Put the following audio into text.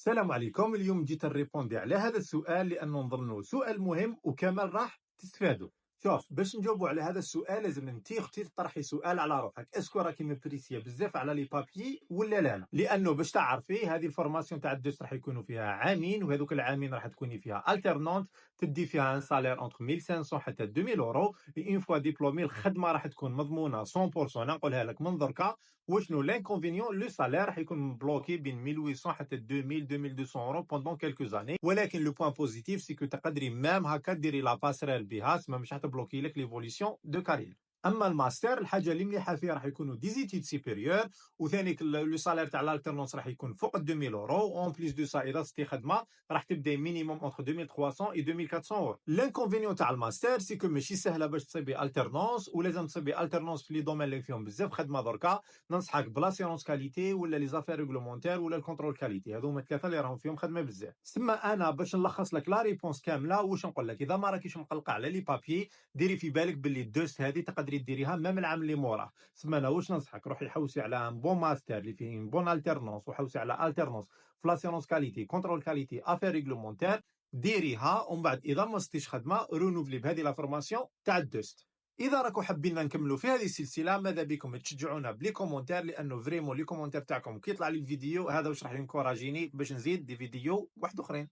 السلام عليكم. اليوم جيت نريبوندي على هذا السؤال لانه نظنه سؤال مهم وكمان راح تستفادوا. شوف، باش نجاوبوا على هذا السؤال لازم انت اختي تطرحي سؤال على روحك، اسكو راكي مبريسيه بزاف على لي بابيي ولا لا؟ لانه باش تعرفي هذه الفورماسيون تاع الدوس راح يكونوا فيها عامين، وهذوك العامين راح تكوني فيها الترنونت، تدي فيها ان سالير اونتر 1500 حتى 2000 اورو. اون فوا ديبلومي الخدمه راح تكون مضمونه 100%. نقولها لك من دركا. وشنو لانكونفينيون؟ لو سالير راح يكون بلوكي بين 1800 حتى 2000 2200 اورو بوندون كيلكو زاني. ولكن لو بوين بوزيتيف سي كو تقدري مام هكا ديري لا باسريل بها، تسمى مش حتبلوكي لك ليفوليسيون دو كارير. اما الماستر الحاجه اللي مليحه فيه راح يكونوا ديزيتيد سيبيريور، وثاني لو سالير تاع الالترنونس راح يكون فوق 2000 اورو. اون بليس دو سا اذا ستي خدمه راح تبدا مينيموم اونتر 2300 و 2400 اورو. لانكونفينيون تاع الماستر سي كو ماشي سهله باش تصيبي الترنونس، ولازم تصيبي الترنونس في لي دومين اللي فيهم بزاف خدمه دركا. ننصحك بلاسيرونس كاليتي ولا لي زافير ريغلومونتير ولا الكونترول كاليتي، هذوما الثلاثه اللي راهم فيهم خدمه بزاف. سما انا باش نلخص لك لا ريبونس كامله واش نقول لك، اذا ما راكيش مقلقه على لي بابي ديري في بالك باللي دوست هذه تقدري ديريها مام العام اللي موراه. سما انا واش ننصحك، روحي حوسي على ان بون ماستر اللي فيه بون الترنونس، وحوسي على الترنونس في لاسيرونس كاليتي كونترول كاليتي افير ريغلومونتير، ديريها. ومن بعد اذا ما ستيش خدمه رونوفلي بهذه لا فورماسيون تاع الدوست. اذا راكم حابين نكملوا في هذه السلسله ماذا بكم تشجعونا بلي كومونتير، لانه فريمون لي كومونتير تاعكم كي يطلع لي الفيديو هذا واش راح ينكوراجيني باش نزيد دي فيديو واحد اخرين.